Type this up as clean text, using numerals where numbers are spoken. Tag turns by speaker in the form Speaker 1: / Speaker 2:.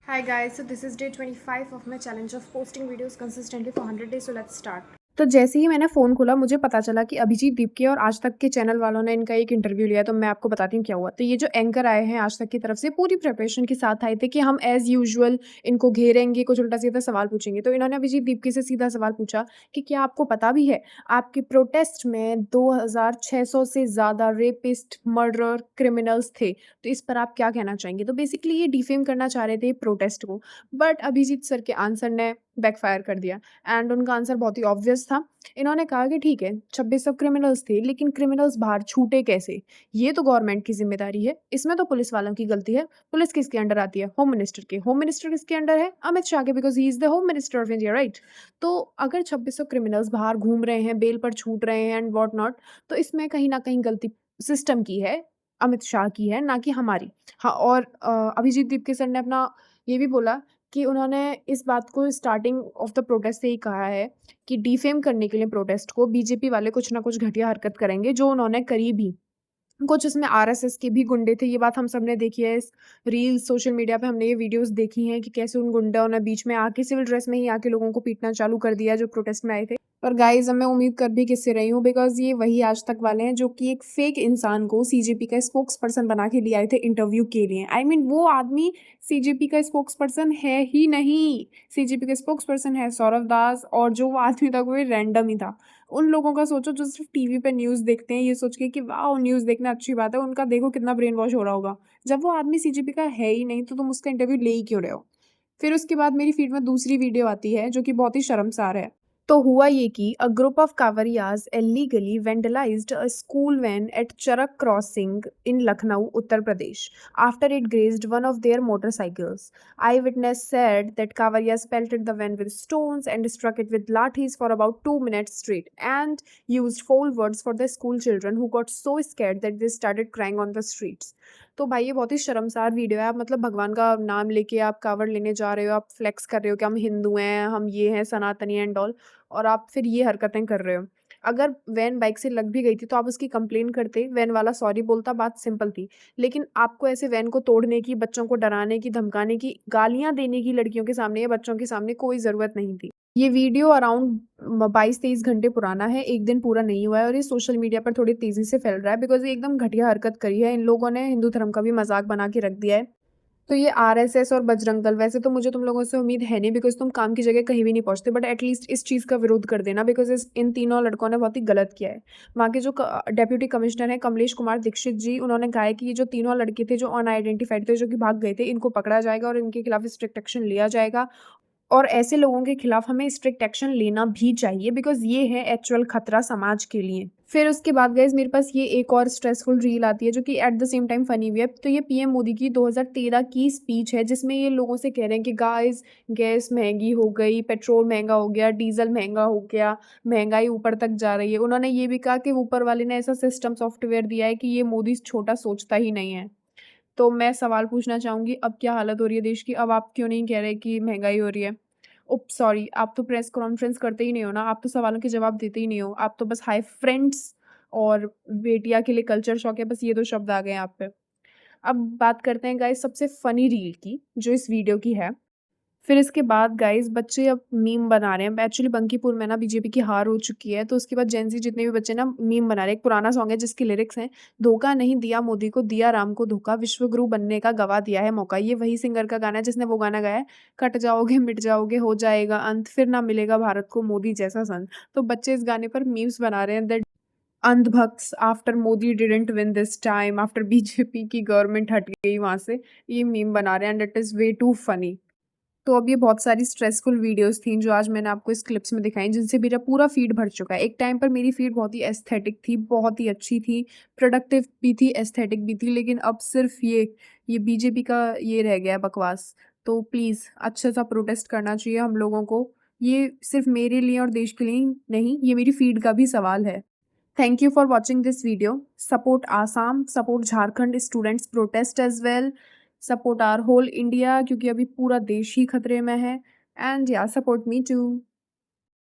Speaker 1: Hi guys, so this is day 25 of my challenge of posting videos consistently for 100 days. So let's start. तो जैसे ही मैंने phone खोला मुझे पता चला कि अभिजीत दीपके और आज तक के चैनल वालों ने इनका एक इंटरव्यू लिया, तो मैं आपको बताती हूँ क्या हुआ। तो ये जो एंकर आए हैं आज तक की तरफ से पूरी प्रिपरेशन के साथ आए थे कि हम एज़ यूजुअल इनको घेरेंगे, कुछ उल्टा-सीधा सवाल पूछेंगे। तो इन्होंने अभिजीत दीपके से सीधा सवाल पूछा कि क्या आपको पता भी है, आपके प्रोटेस्ट में 2600 से ज़्यादा रेपिस्ट, मर्डरर, क्रिमिनल्स थे। तो इस पर आप क्या कहना चाहेंगे? तो बेसिकली ये डिफेम करना चाह रहे थे प्रोटेस्ट को, बट अभिजीत सर के आंसर ने बैकफायर कर दिया एंड उनका आंसर बहुत ही ऑब्वियस था। इन्होंने कहा कि ठीक है 2600 क्रिमिनल्स थे, लेकिन क्रिमिनल्स बाहर छूटे कैसे? ये तो गवर्नमेंट की ज़िम्मेदारी है, इसमें तो पुलिस वालों की गलती है। पुलिस किसके अंडर आती है? होम मिनिस्टर के। होम मिनिस्टर किसके अंडर है? अमित शाह के, because he is the home minister of India, right? तो अगर 2600 क्रिमिनल्स बाहर घूम रहे हैं, बेल पर छूट रहे हैं एंड व्हाट नॉट, तो इसमें कहीं न कहीं गलती सिस्टम की है, अमित शाह की है, ना कि हमारी। हाँ, और अभिजीत दीपके सर ने अपना ये भी बोला कि उन्होंने इस बात को स्टार्टिंग ऑफ द प्रोटेस्ट से ही कहा है कि डिफेम करने के लिए प्रोटेस्ट को बीजेपी वाले कुछ ना कुछ घटिया हरकत करेंगे, जो उन्होंने करी भी। कुछ इसमें आरएसएस के भी गुंडे थे, ये बात हम सबने देखी है। इस रील्स, सोशल मीडिया पे हमने ये वीडियोज़ देखी हैं कि कैसे उन गुंडों ने बीच में आके सिविल ड्रेस में ही आके लोगों को पीटना चालू कर दिया जो प्रोटेस्ट में आए थे। पर गाइज़, अब मैं उम्मीद कर भी किससे रही हूँ, बिकॉज़ ये वही आज तक वाले हैं जो कि एक फेक इंसान को सीजेपी का स्पोक्स पर्सन बना के ले आए थे इंटरव्यू के लिए। आई मीन वो आदमी सीजेपी का स्पोक्स पर्सन है ही नहीं। सीजेपी का स्पोक्स पर्सन है सौरव दास, और जो वो आदमी था वो रैंडम ही था। उन लोगों का सोचो जो सिर्फ़ टीवी पे न्यूज़ देखते हैं ये सोच के कि वाओ! न्यूज़ देखना अच्छी बात है, उनका देखो कितना ब्रेन वॉश हो रहा होगा। जब वो आदमी सीजेपी का है ही नहीं तो तुम उसका इंटरव्यू ले ही क्यों रहे हो? फिर उसके बाद मेरी फीड में दूसरी वीडियो आती है जो कि बहुत ही शर्मसार है। तो हुआ ये कि a group of kanwariyas illegally vandalized a school van at Charak Crossing in Lucknow, Uttar Pradesh, after it grazed one of their motorcycles. Eyewitness said that Kavariyas pelted the van with stones and struck it with lathis for about 2 minutes straight, and used foul words for the school children who got so scared that they started crying on the streets. तो भाई ये बहुत ही शर्मसार video है। आप मतलब भगवान का नाम लेके आप कावड़ लेने जा रहे हो, आप फ्लेक्स कर रहे हो कि हम हिंदू हैं, हम ये हैं, सनातनी एंड ऑल, और आप फिर ये हरकतें कर रहे हो। अगर वैन बाइक से लग भी गई थी तो आप उसकी कंप्लेन करते, वैन वाला सॉरी बोलता, बात सिंपल थी। लेकिन आपको ऐसे वैन को तोड़ने की, बच्चों को डराने की, धमकाने की, गालियाँ देने की लड़कियों के सामने या बच्चों के सामने कोई ज़रूरत नहीं थी। ये वीडियो अराउंड 22-23 घंटे पुराना है, 1 दिन पूरा नहीं हुआ है, और ये सोशल मीडिया पर थोड़ी तेज़ी से फैल रहा है बिकॉज़ ये एकदम घटिया हरकत करी है। इन लोगों ने हिंदू धर्म का भी मज़ाक बना के रख दिया है। तो ये आरएसएस और बजरंग दल, वैसे तो मुझे तुम लोगों से उम्मीद है नहीं बिकॉज़ तुम काम की जगह कहीं भी नहीं पहुँचते, बट एटलीस्ट इस चीज़ का विरोध कर देना बिकॉज़ इन तीनों लड़कों ने बहुत ही गलत किया है। वहाँ के जो डेप्यूटी कमिश्नर हैं कमलेश कुमार दीक्षित जी, उन्होंने कहा है कि ये जो तीनों लड़के थे जो अनआइडेंटिफाइड थे, जो कि भाग गए थे, इनको पकड़ा जाएगा और इनके खिलाफ स्ट्रिक्ट एक्शन लिया जाएगा। और ऐसे लोगों के खिलाफ हमें स्ट्रिक्ट एक्शन लेना भी चाहिए बिकॉज़ ये है एक्चुअल खतरा समाज के लिए। फिर उसके बाद गाइज़ मेरे पास ये एक और स्ट्रेसफुल रील आती है जो कि at the same time funny भी है। तो ये पीएम मोदी की 2013 की स्पीच है जिसमें ये लोगों से कह रहे हैं कि गाइज़, गैस महँगी हो गई, पेट्रोल महँगा हो गया, डीज़ल महँगा हो गया, महँगाई ऊपर तक जा रही है। उन्होंने ये भी कहा कि ऊपर वाले ने ऐसा सिस्टम सॉफ्टवेयर दिया है कि ये मोदी छोटा सोचता ही नहीं है। तो मैं सवाल पूछना चाहूँगी, अब क्या हालत हो रही है देश की? अब आप क्यों नहीं कह रहे कि महँगाई हो रही है? उप्स सॉरी, आप तो प्रेस कॉन्फ्रेंस करते ही नहीं हो ना, आप तो सवालों के जवाब देते ही नहीं हो। आप तो बस हाय फ्रेंड्स और बेटिया के लिए कल्चर शॉक है, बस ये 2 शब्द आ गए हैं आप पे। अब बात करते हैं गाइस सबसे फ़नी रील की, जो इस वीडियो की है। फिर इसके बाद गाइज़ बच्चे अब मीम बना रहे हैं। एक्चुअली बंकीपुर में ना बीजेपी की हार हो चुकी है, तो उसके बाद जेन ज़ी जितने भी बच्चे ना मीम बना रहे हैं। एक पुराना सॉन्ग है जिसके लिरिक्स हैं, धोखा नहीं दिया मोदी को, दिया राम को धोखा, विश्वगुरु बनने का गँवा दिया है मौका। ये वही सिंगर का गाना है जिसने वो गाना गाया है, कट जाओगे, मिट जाओगे, हो जाएगा अंत, फिर ना मिलेगा भारत को मोदी जैसा संत। तो बच्चे इस गाने पर मीम्स बना रहे हैं that andhbhakts after Modi didn't win this time, after BJP की गवर्नमेंट हट गई वहाँ से, ये मीम बना रहे हैं and it is way too funny. तो अब ये बहुत सारी स्ट्रेसफुल वीडियोज़ थीं जो आज मैंने आपको इस क्लिप्स में दिखाई जिनसे मेरा पूरा फ़ीड भर चुका है। एक टाइम पर मेरी फ़ीड बहुत ही एस्थेटिक थी, बहुत ही अच्छी थी, प्रोडक्टिव भी थी, एस्थेटिक भी थी, लेकिन अब सिर्फ़ ये बीजेपी का ये रह गया है बकवास। तो प्लीज़ अच्छे-सा प्रोटेस्ट करना चाहिए हम लोगों को। ये सिर्फ़ मेरे लिए और देश के लिए नहीं, ये मेरी फ़ीड का भी सवाल है। Thank you for watching this video. Support Assam, support Jharkhand students protest as well. Support our whole India क्योंकि अभी पूरा देश ही खतरे में है. And yeah, support me too.